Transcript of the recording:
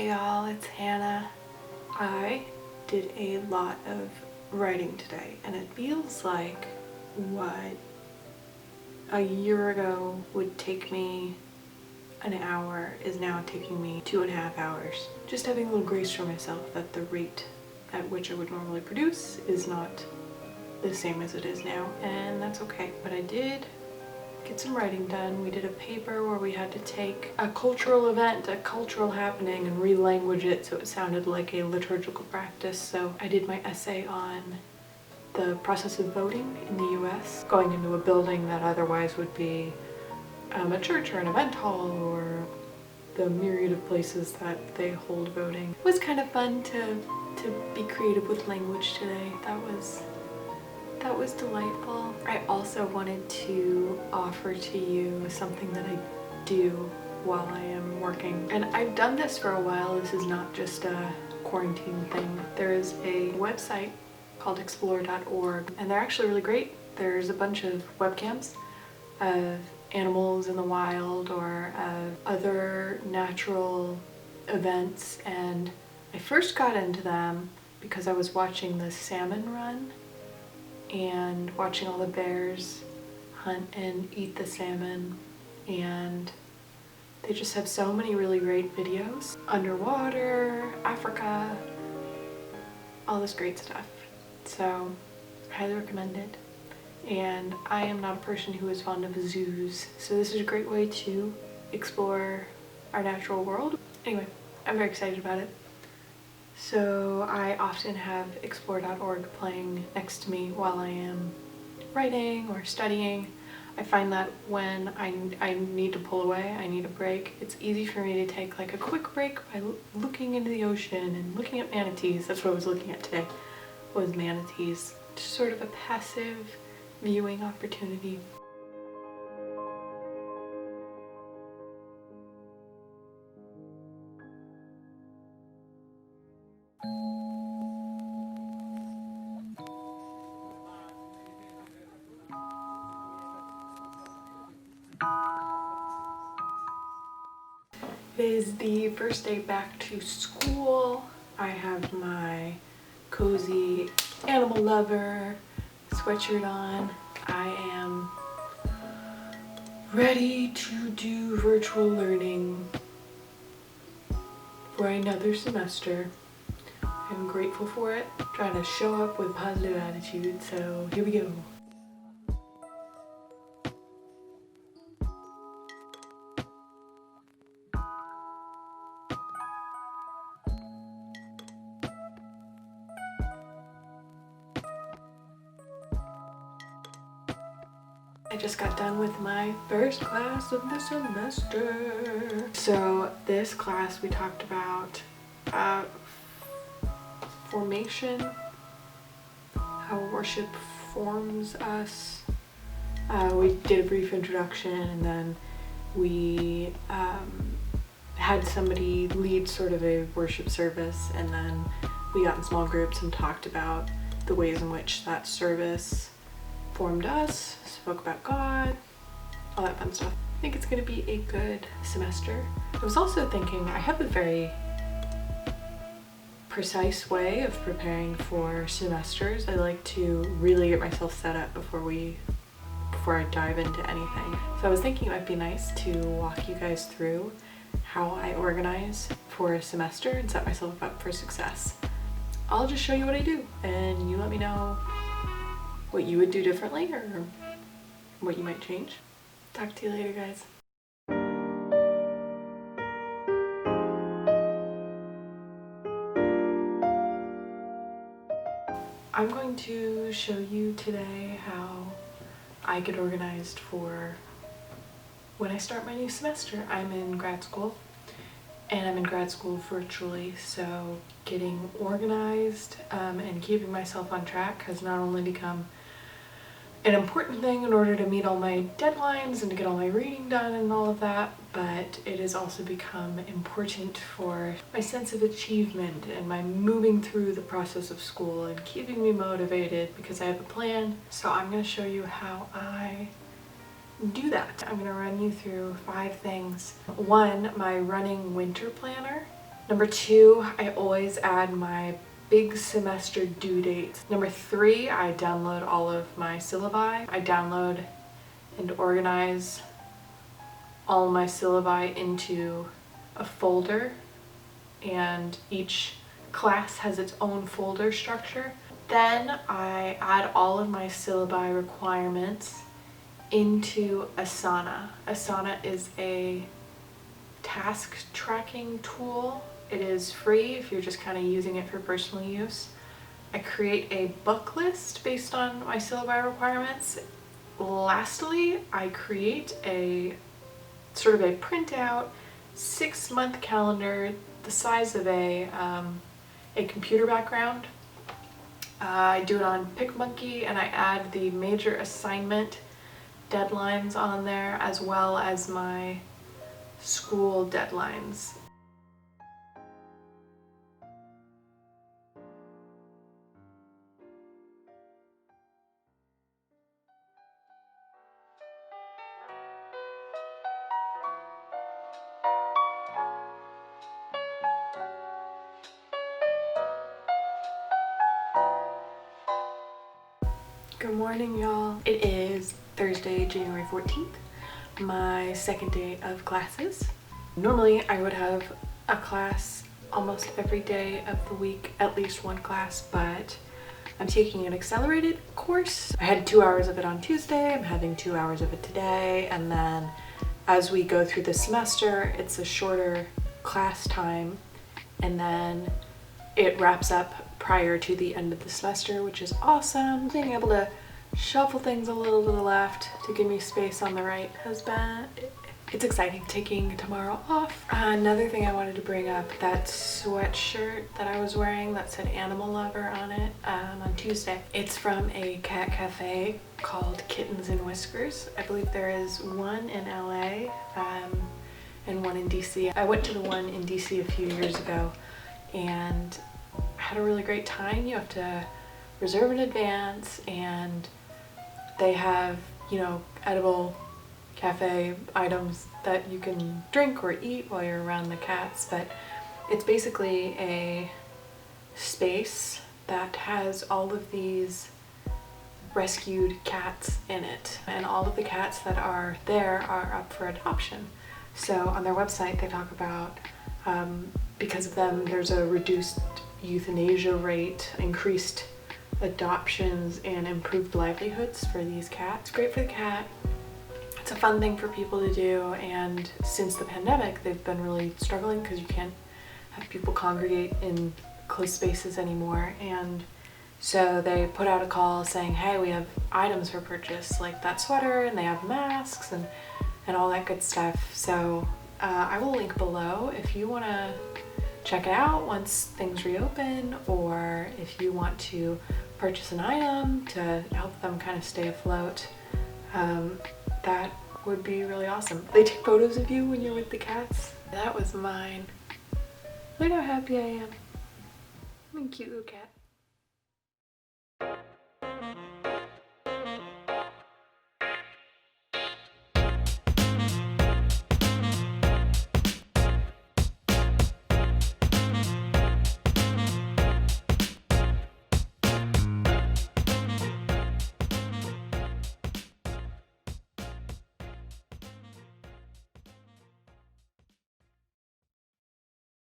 Hey y'all, it's Hannah. I did a lot of writing today and it feels like what a year ago would take me an hour is now taking me 2.5 hours. Just having a little grace for myself that the rate at which I would normally produce is not the same as it is now, and that's okay. But I did get some writing done. We did a paper where we had to take a cultural event, a cultural happening, and re-language it so it sounded like a liturgical practice. So I did my essay on the process of voting in the US, going into a building that otherwise would be a church or an event hall or the myriad of places that they hold voting. It was kind of fun to be creative with language today. That was delightful. I also wanted to offer to you something that I do while I am working. And I've done this for a while. This is not just a quarantine thing. There is a website called explore.org and they're actually really great. There's a bunch of webcams of animals in the wild or of other natural events, and I first got into them because I was watching the salmon run and watching all the bears hunt and eat the salmon, and they just have so many really great videos. Underwater, Africa, all this great stuff. So I highly recommend it. And I am not a person who is fond of zoos, so this is a great way to explore our natural world. Anyway, I'm very excited about it. So I often have explore.org playing next to me while I am writing or studying. I find that when I need to pull away, I need a break, it's easy for me to take like a quick break by looking into the ocean and looking at manatees. That's what I was looking at today, was manatees. Just sort of a passive viewing opportunity. It is the first day back to school. I have my cozy animal lover sweatshirt on. I am ready to do virtual learning for another semester. I'm grateful for it. I'm trying to show up with positive attitude, so here we go. I just got done with my first class of the semester. So this class we talked about formation, how worship forms us. We did a brief introduction and then we had somebody lead sort of a worship service, and then we got in small groups and talked about the ways in which that service formed us, spoke about God, all that fun stuff. I think it's going to be a good semester. I was also thinking I have a very precise way of preparing for semesters. I like to really get myself set up before I dive into anything. So I was thinking it might be nice to walk you guys through how I organize for a semester and set myself up for success. I'll just show you what I do and you let me know what you would do differently or what you might change. Talk to you later, guys. I'm going to show you today how I get organized for when I start my new semester. I'm in grad school and I'm in grad school virtually, so getting organized and keeping myself on track has not only become an important thing in order to meet all my deadlines and to get all my reading done and all of that, but it has also become important for my sense of achievement and my moving through the process of school and keeping me motivated because I have a plan. So I'm going to show you how I do that. I'm going to run you through 5 things. 1, my running winter planner. Number 2, I always add my big semester due dates. Number 3, I download all of my syllabi. I download and organize all my syllabi into a folder, and each class has its own folder structure. Then I add all of my syllabi requirements into Asana. Asana is a task tracking tool. It is free if you're just kind of using it for personal use. I create a book list based on my syllabi requirements. Lastly, I create a sort of a printout 6-month calendar the size of a computer background. I do it on PicMonkey, and I add the major assignment deadlines on there as well as my school deadlines. Good morning, y'all. It is Thursday, January 14th, my second day of classes. Normally I would have a class almost every day of the week, at least one class, but I'm taking an accelerated course. I had 2 hours of it on Tuesday, I'm having 2 hours of it today, and then as we go through the semester, it's a shorter class time, and then it wraps up prior to the end of the semester, which is awesome. Being able to shuffle things a little to the left to give me space on the right has been, it's exciting. Taking tomorrow off. Another thing I wanted to bring up, that sweatshirt that I was wearing that said Animal Lover on it on Tuesday. It's from a cat cafe called Kittens and Whiskers. I believe there is one in LA and one in DC. I went to the one in DC a few years ago and had a really great time. You have to reserve in advance, and they have, you know, edible cafe items that you can drink or eat while you're around the cats, but it's basically a space that has all of these rescued cats in it, and all of the cats that are there are up for adoption. So on their website they talk about because of them there's a reduced euthanasia rate, increased adoptions, and improved livelihoods for these cats. It's great for the cat. It's a fun thing for people to do, and since the pandemic they've been really struggling because you can't have people congregate in closed spaces anymore, and so they put out a call saying, hey, we have items for purchase, like that sweater, and they have masks and all that good stuff. So I will link below if you want to check it out once things reopen, or if you want to purchase an item to help them kind of stay afloat. That would be really awesome. They take photos of you when you're with the cats. That was mine. Look how happy I am. I'm a cute little cat.